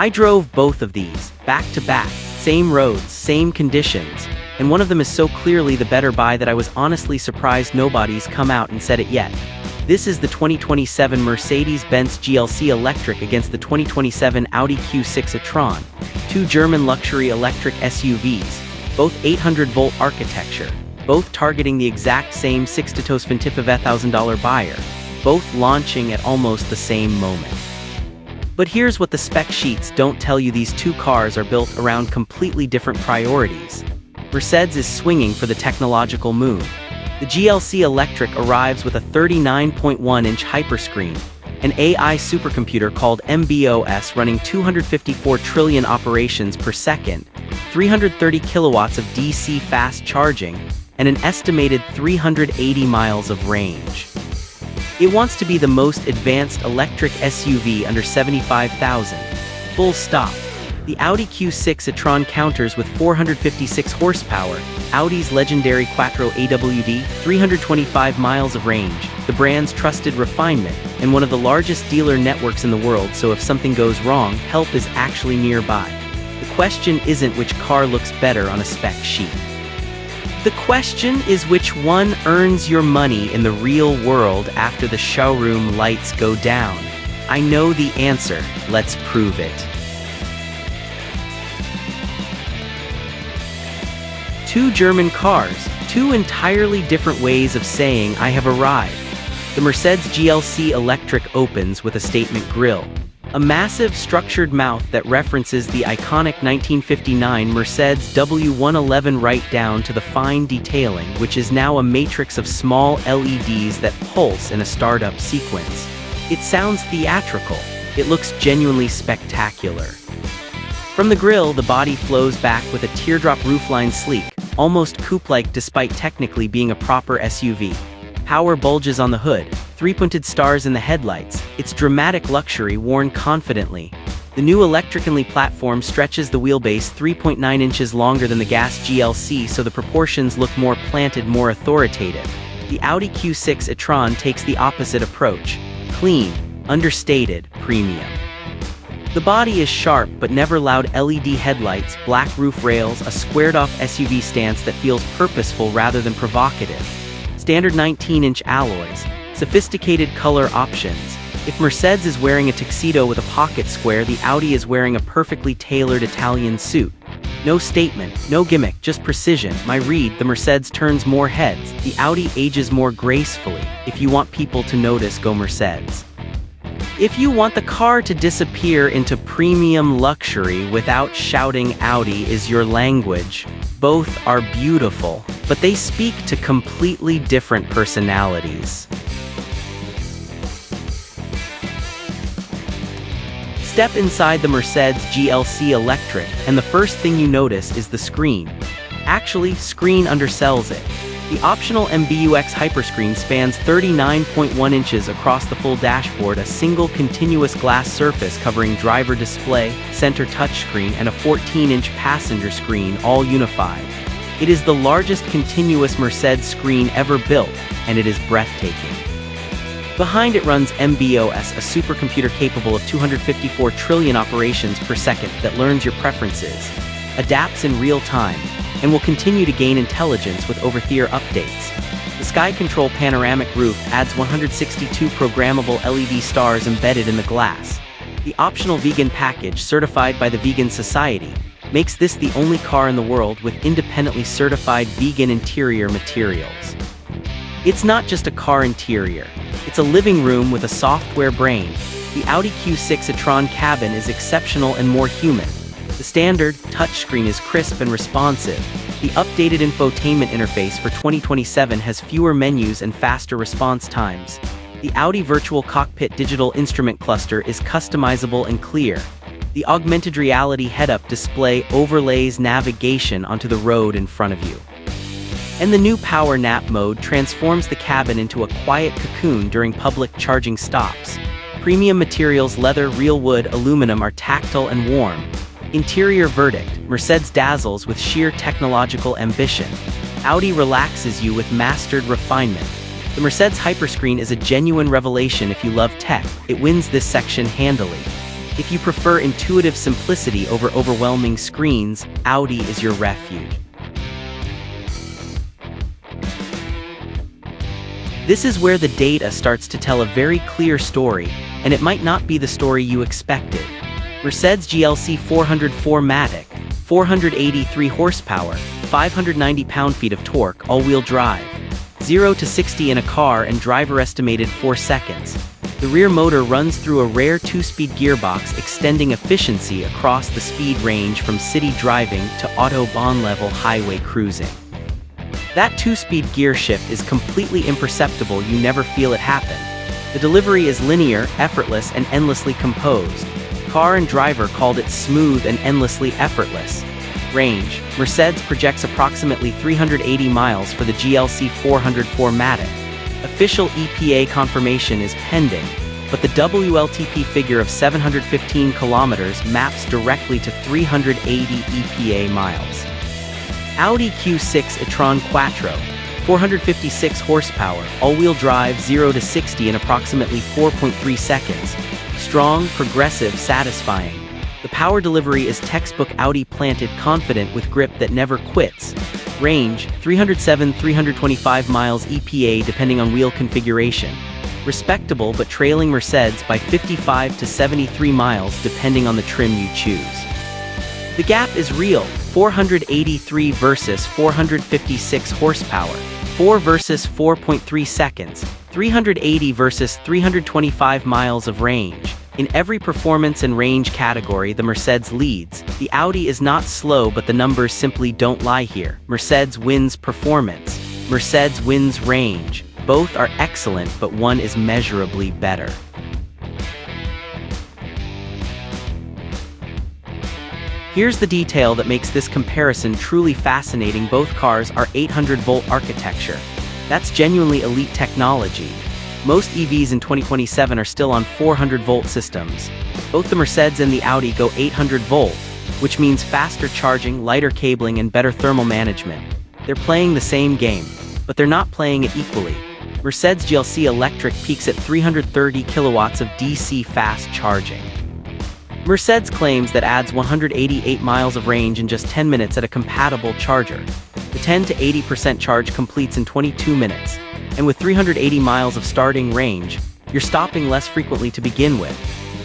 I drove both of these, back to back, same roads, same conditions, and one of them is so clearly the better buy that I was honestly surprised nobody's come out and said it yet. This is the 2027 Mercedes-Benz GLC Electric against the 2027 Audi Q6 e-tron, two German luxury electric SUVs, both 800-volt architecture, both targeting the exact same $625,000 buyer, both launching at almost the same moment. But here's what the spec sheets don't tell you: these two cars are built around completely different priorities. Mercedes is swinging for the technological moon. The GLC Electric arrives with a 39.1-inch Hyperscreen, an AI supercomputer called MB.OS running 254 trillion operations per second, 330 kilowatts of DC fast charging, and an estimated 380 miles of range. It wants to be the most advanced electric SUV under $75,000. Full stop. The Audi Q6 e-tron counters with 456 horsepower, Audi's legendary Quattro AWD, 325 miles of range, the brand's trusted refinement, and one of the largest dealer networks in the world, so if something goes wrong, help is actually nearby. The question isn't which car looks better on a spec sheet. The question is which one earns your money in the real world after the showroom lights go down. I know the answer, let's prove it. Two German cars, two entirely different ways of saying I have arrived. The Mercedes GLC Electric opens with a statement grille, a massive structured mouth that references the iconic 1959 Mercedes W111 right down to the fine detailing, which is now a matrix of small LEDs that pulse in a startup sequence. It sounds theatrical. It looks genuinely spectacular. From the grille, the body flows back with a teardrop roofline, sleek, almost coupe-like despite technically being a proper SUV. Power bulges on the hood, three-pointed stars in the headlights, its dramatic luxury worn confidently. The new electric-only platform stretches the wheelbase 3.9 inches longer than the gas GLC, so the proportions look more planted, more authoritative. The Audi Q6 e-tron takes the opposite approach. Clean, understated, premium. The body is sharp but never loud. LED headlights, black roof rails, a squared-off SUV stance that feels purposeful rather than provocative. Standard 19-inch alloys, sophisticated color options. If Mercedes is wearing a tuxedo with a pocket square, the Audi is wearing a perfectly tailored Italian suit. No statement, no gimmick, just precision. My read: the Mercedes turns more heads, the Audi ages more gracefully. If you want people to notice, go Mercedes. If you want the car to disappear into premium luxury without shouting Audi is your language, both are beautiful, but they speak to completely different personalities. Step inside the Mercedes GLC Electric, and the first thing you notice is the screen. Actually, screen undersells it. The optional MBUX Hyperscreen spans 39.1 inches across the full dashboard, a single continuous glass surface covering driver display, center touchscreen, and a 14-inch passenger screen, all unified. It is the largest continuous Mercedes screen ever built, and it is breathtaking. Behind it runs MB.OS, a supercomputer capable of 254 trillion operations per second that learns your preferences, adapts in real time, and will continue to gain intelligence with over-the-air updates. The Sky Control panoramic roof adds 162 programmable LED stars embedded in the glass. The optional vegan package, certified by the Vegan Society, makes this the only car in the world with independently certified vegan interior materials. It's not just a car interior, it's a living room with a software brain. The Audi Q6 e-tron cabin is exceptional and more human. The standard touchscreen is crisp and responsive. The updated infotainment interface for 2027 has fewer menus and faster response times. The Audi Virtual Cockpit digital instrument cluster is customizable and clear. The augmented reality head-up display overlays navigation onto the road in front of you. And the new Power Nap mode transforms the cabin into a quiet cocoon during public charging stops. Premium materials, leather, real wood, aluminum, are tactile and warm. Interior verdict: Mercedes dazzles with sheer technological ambition. Audi relaxes you with mastered refinement. The Mercedes Hyperscreen is a genuine revelation if you love tech. It wins this section handily. If you prefer intuitive simplicity over overwhelming screens, Audi is your refuge. This is where the data starts to tell a very clear story, and it might not be the story you expected. Mercedes GLC 404 Matic, 483 horsepower, 590 pound-feet of torque, all-wheel drive. 0 to 60 in a car and driver estimated 4 seconds. The rear motor runs through a rare 2-speed gearbox, extending efficiency across the speed range from city driving to autobahn-level highway cruising. That 2-speed gear shift is completely imperceptible, you never feel it happen. The delivery is linear, effortless, and endlessly composed. Car and driver called it smooth and endlessly effortless. Range: Mercedes projects approximately 380 miles for the GLC 404 Matic. Official EPA confirmation is pending, but the WLTP figure of 715 kilometers maps directly to 380 EPA miles. Audi Q6 e-tron Quattro, 456 horsepower, all-wheel drive, 0 to 60 in approximately 4.3 seconds. Strong, progressive, satisfying. The power delivery is textbook Audi, planted, confident, with grip that never quits. Range: 307-325 miles EPA depending on wheel configuration. Respectable but trailing Mercedes by 55 to 73 miles depending on the trim you choose. The gap is real: 483 versus 456 horsepower, 4 versus 4.3 seconds, 380 versus 325 miles of range. In every performance and range category, the Mercedes leads. The Audi is not slow, but the numbers simply don't lie here. Mercedes wins performance. Mercedes wins range. Both are excellent, but one is measurably better. Here's the detail that makes this comparison truly fascinating. Both cars are 800-volt architecture. That's genuinely elite technology. Most EVs in 2027 are still on 400-volt systems. Both the Mercedes and the Audi go 800-volt, which means faster charging, lighter cabling, and better thermal management. They're playing the same game, but they're not playing it equally. Mercedes GLC Electric peaks at 330 kilowatts of DC fast charging. Mercedes claims that adds 188 miles of range in just 10 minutes at a compatible charger. The 10 to 80% charge completes in 22 minutes. And with 380 miles of starting range, you're stopping less frequently to begin with.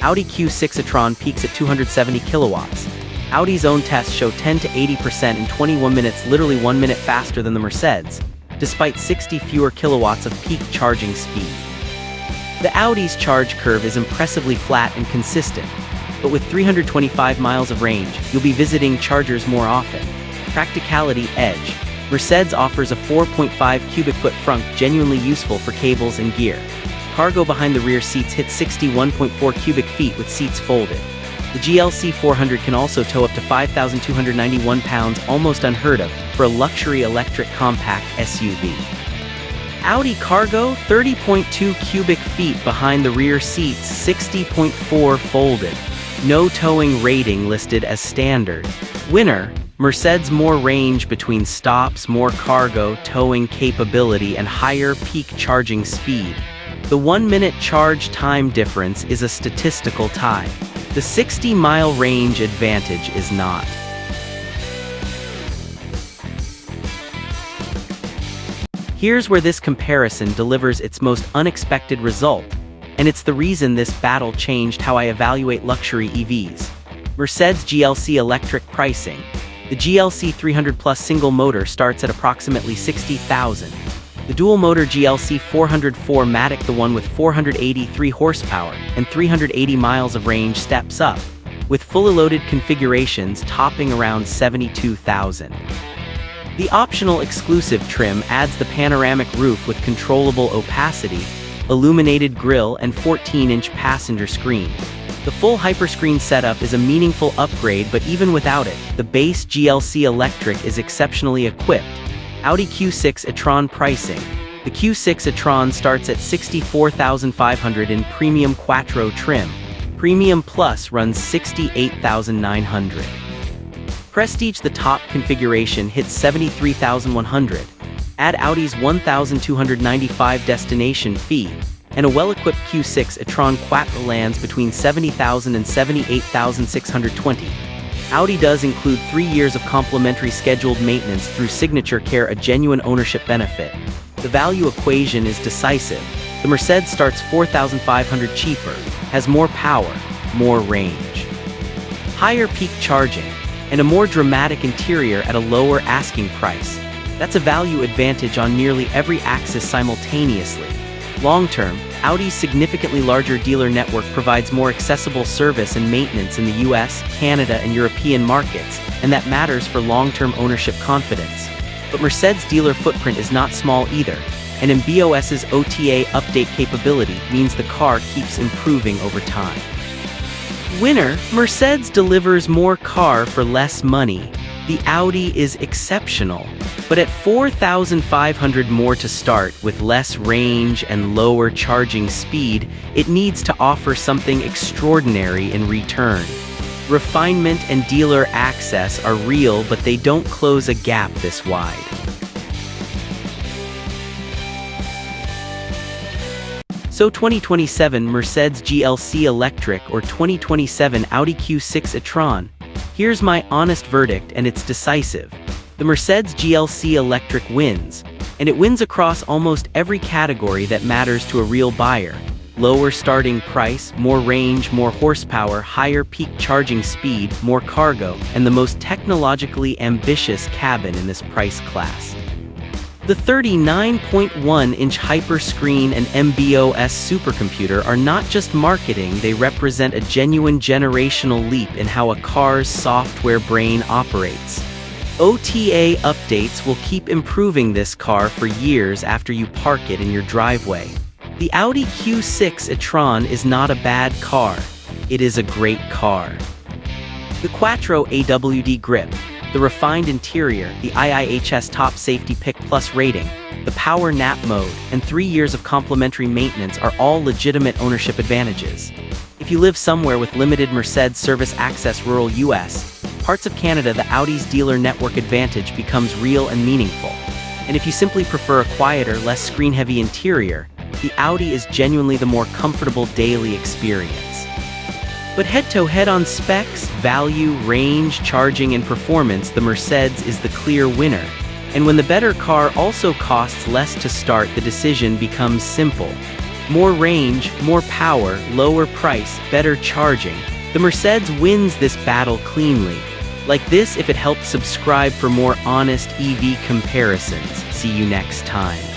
Audi Q6 e-tron peaks at 270 kilowatts. Audi's own tests show 10 to 80% in 21 minutes, literally 1 minute faster than the Mercedes, despite 60 fewer kilowatts of peak charging speed. The Audi's charge curve is impressively flat and consistent, but with 325 miles of range, you'll be visiting chargers more often. Practicality: edge. Mercedes offers a 4.5 cubic foot frunk, genuinely useful for cables and gear. Cargo behind the rear seats hits 61.4 cubic feet with seats folded. The GLC 400 can also tow up to 5,291 pounds, almost unheard of for a luxury electric compact SUV. Audi Cargo, 30.2 cubic feet behind the rear seats, 60.4 folded. No towing rating listed as standard. Winner: Mercedes, more range between stops, more cargo, towing capability, and higher peak charging speed. The 1-minute charge time difference is a statistical tie. The 60-mile range advantage is not. Here's where this comparison delivers its most unexpected result, and it's the reason this battle changed how I evaluate luxury EVs. Mercedes GLC Electric pricing. The GLC 300 Plus single motor starts at approximately $60,000. The dual-motor GLC 404 Matic, the one with 483 horsepower and 380 miles of range, steps up, with fully loaded configurations topping around $72,000. The optional exclusive trim adds the panoramic roof with controllable opacity, illuminated grille, and 14-inch passenger screen. The full Hyperscreen setup is a meaningful upgrade, but even without it, the base GLC Electric is exceptionally equipped. Audi Q6 e-tron pricing. The Q6 e-tron starts at $64,500 in Premium Quattro trim. Premium Plus runs $68,900. Prestige, the top configuration, hits $73,100. Add Audi's $1,295 destination fee. and a well-equipped Q6 e-tron Quattro lands between $70,000 and $78,620. Audi does include 3 years of complimentary scheduled maintenance through Signature Care, a genuine ownership benefit. The value equation is decisive. The Mercedes starts $4,500 cheaper, has more power, more range, higher peak charging, and a more dramatic interior at a lower asking price. That's a value advantage on nearly every axis simultaneously. Long-term, Audi's significantly larger dealer network provides more accessible service and maintenance in the US, Canada, and European markets, and that matters for long-term ownership confidence. But Mercedes' dealer footprint is not small either, and MB.OS's OTA update capability means the car keeps improving over time. Winner, Mercedes delivers more car for less money. The Audi is exceptional, but at $4,500 more to start with less range and lower charging speed, it needs to offer something extraordinary in return. Refinement and dealer access are real, but they don't close a gap this wide. So 2027 Mercedes GLC Electric or 2027 Audi Q6 e-tron? Here's my honest verdict, and it's decisive. The Mercedes GLC Electric wins, and it wins across almost every category that matters to a real buyer. Lower starting price, more range, more horsepower, higher peak charging speed, more cargo, and the most technologically ambitious cabin in this price class. The 39.1-inch Hyperscreen and MB.OS supercomputer are not just marketing, they represent a genuine generational leap in how a car's software brain operates. OTA updates will keep improving this car for years after you park it in your driveway. The Audi Q6 e-tron is not a bad car. It is a great car. The Quattro AWD grip, the refined interior, the IIHS Top Safety Pick Plus rating, the power nap mode, and 3 years of complimentary maintenance are all legitimate ownership advantages. If you live somewhere with limited Mercedes service access, rural US, parts of Canada, the Audi's dealer network advantage becomes real and meaningful. And if you simply prefer a quieter, less screen-heavy interior, the Audi is genuinely the more comfortable daily experience. But head-to-head on specs, value, range, charging, and performance, the Mercedes is the clear winner. And when the better car also costs less to start, the decision becomes simple. More range, more power, lower price, better charging. The Mercedes wins this battle cleanly. Like this if it helped. Subscribe for more honest EV comparisons. See you next time.